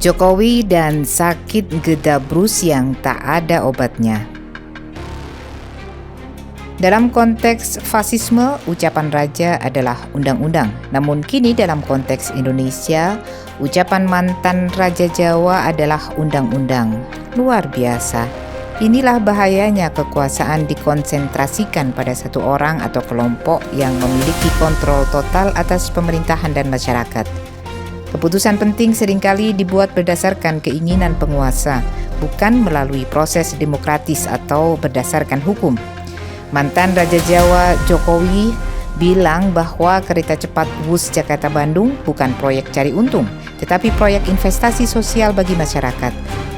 Jokowi dan sakit gedabrus yang tak ada obatnya. Dalam konteks fasisme, ucapan raja adalah undang-undang. Namun kini dalam konteks Indonesia, ucapan mantan Raja Jawa adalah undang-undang. Luar biasa. Inilah bahayanya kekuasaan dikonsentrasikan pada satu orang atau kelompok yang memiliki kontrol total atas pemerintahan dan masyarakat. Keputusan penting seringkali dibuat berdasarkan keinginan penguasa, bukan melalui proses demokratis atau berdasarkan hukum. Mantan Raja Jawa Jokowi bilang bahwa kereta cepat Wus Jakarta-Bandung bukan proyek cari untung, tetapi proyek investasi sosial bagi masyarakat.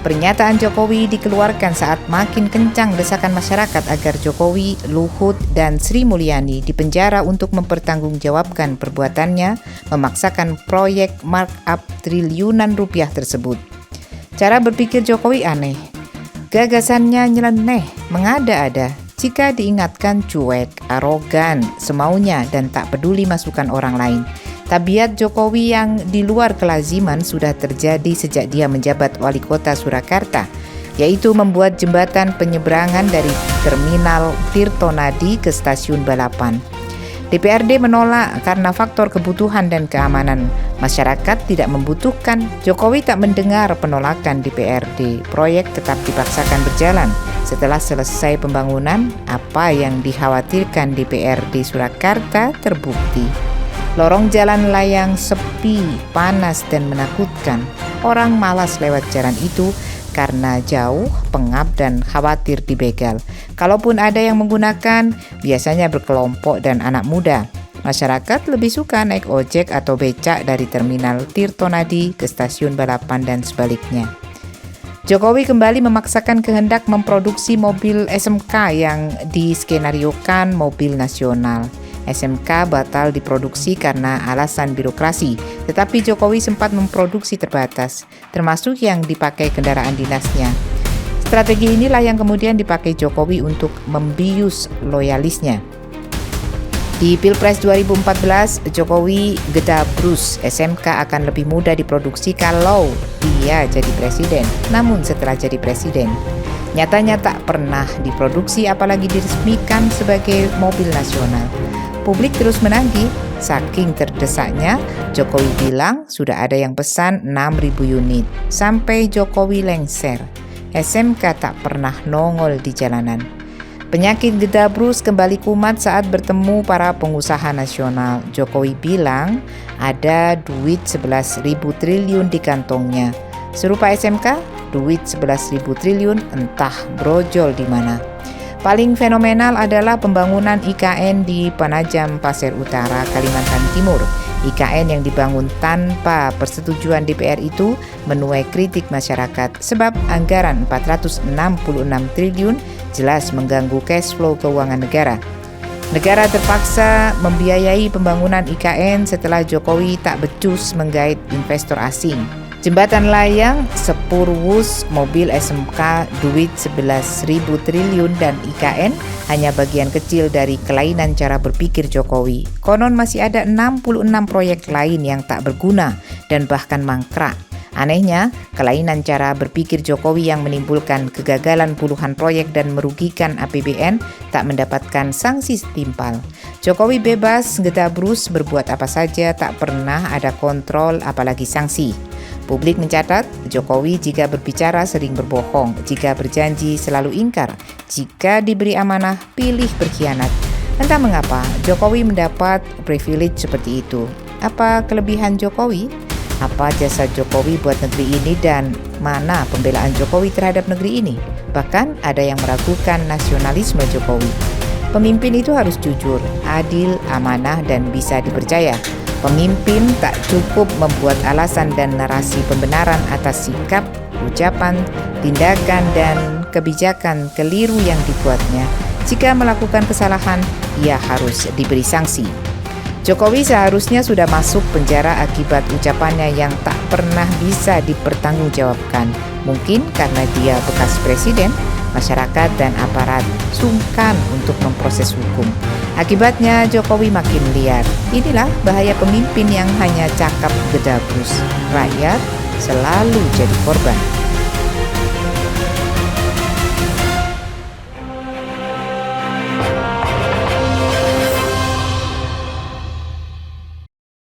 Pernyataan Jokowi dikeluarkan saat makin kencang desakan masyarakat agar Jokowi, Luhut, dan Sri Mulyani dipenjara untuk mempertanggungjawabkan perbuatannya memaksakan proyek markup triliunan rupiah tersebut. Cara berpikir Jokowi aneh. Gagasannya nyeleneh, mengada-ada. Jika diingatkan cuek, arogan, semaunya, dan tak peduli masukan orang lain. Tabiat Jokowi yang di luar kelaziman sudah terjadi sejak dia menjabat wali kota Surakarta, yaitu membuat jembatan penyeberangan dari Terminal Tirtonadi ke Stasiun Balapan. DPRD menolak karena faktor kebutuhan dan keamanan. Masyarakat tidak membutuhkan. Jokowi tak mendengar penolakan DPRD. Proyek tetap dipaksakan berjalan. Setelah selesai pembangunan, apa yang dikhawatirkan DPRD Surakarta terbukti. Lorong jalan layang sepi, panas, dan menakutkan. Orang malas lewat jalan itu karena jauh, pengap, dan khawatir dibegal. Kalaupun ada yang menggunakan, biasanya berkelompok dan anak muda. Masyarakat lebih suka naik ojek atau becak dari Terminal Tirtonadi ke Stasiun Balapan dan sebaliknya. Jokowi kembali memaksakan kehendak memproduksi mobil SMK yang diskenariokan mobil nasional. SMK batal diproduksi karena alasan birokrasi, tetapi Jokowi sempat memproduksi terbatas, termasuk yang dipakai kendaraan dinasnya. Strategi inilah yang kemudian dipakai Jokowi untuk membius loyalisnya. Di Pilpres 2014, Jokowi gedabrus SMK akan lebih mudah diproduksi kalau dia jadi presiden. Namun setelah jadi presiden, nyatanya tak pernah diproduksi apalagi diresmikan sebagai mobil nasional. Publik terus menagih, saking terdesaknya, Jokowi bilang sudah ada yang pesan 6.000 unit. Sampai Jokowi lengser, SMK tak pernah nongol di jalanan. Penyakit gedabrus kembali kumat saat bertemu para pengusaha nasional. Jokowi bilang ada duit 11.000 triliun di kantongnya. Serupa SMK, duit 11.000 triliun entah brojol di mana. Paling fenomenal adalah pembangunan IKN di Penajam Pasir Utara, Kalimantan Timur. IKN yang dibangun tanpa persetujuan DPR itu menuai kritik masyarakat sebab anggaran 466 triliun jelas mengganggu cash flow keuangan negara. Negara terpaksa membiayai pembangunan IKN setelah Jokowi tak becus menggait investor asing. Jembatan layang, sepur Wus, mobil SMK, duit 11.000 triliun dan IKN hanya bagian kecil dari kelainan cara berpikir Jokowi. Konon masih ada 66 proyek lain yang tak berguna dan bahkan mangkrak. Anehnya, kelainan cara berpikir Jokowi yang menimbulkan kegagalan puluhan proyek dan merugikan APBN tak mendapatkan sanksi setimpal. Jokowi bebas gedabrus berbuat apa saja, tak pernah ada kontrol apalagi sanksi. Publik mencatat, Jokowi jika berbicara sering berbohong, jika berjanji selalu ingkar, jika diberi amanah pilih berkhianat. Entah mengapa, Jokowi mendapat privilege seperti itu. Apa kelebihan Jokowi? Apa jasa Jokowi buat negeri ini dan mana pembelaan Jokowi terhadap negeri ini? Bahkan ada yang meragukan nasionalisme Jokowi. Pemimpin itu harus jujur, adil, amanah, dan bisa dipercaya. Pemimpin tak cukup membuat alasan dan narasi pembenaran atas sikap, ucapan, tindakan, dan kebijakan keliru yang dibuatnya. Jika melakukan kesalahan, ia harus diberi sanksi. Jokowi seharusnya sudah masuk penjara akibat ucapannya yang tak pernah bisa dipertanggungjawabkan. Mungkin karena dia bekas presiden, masyarakat dan aparat sungkan untuk memproses hukum. Akibatnya Jokowi makin liar. Inilah bahaya pemimpin yang hanya cakap gedabrus. Rakyat selalu jadi korban.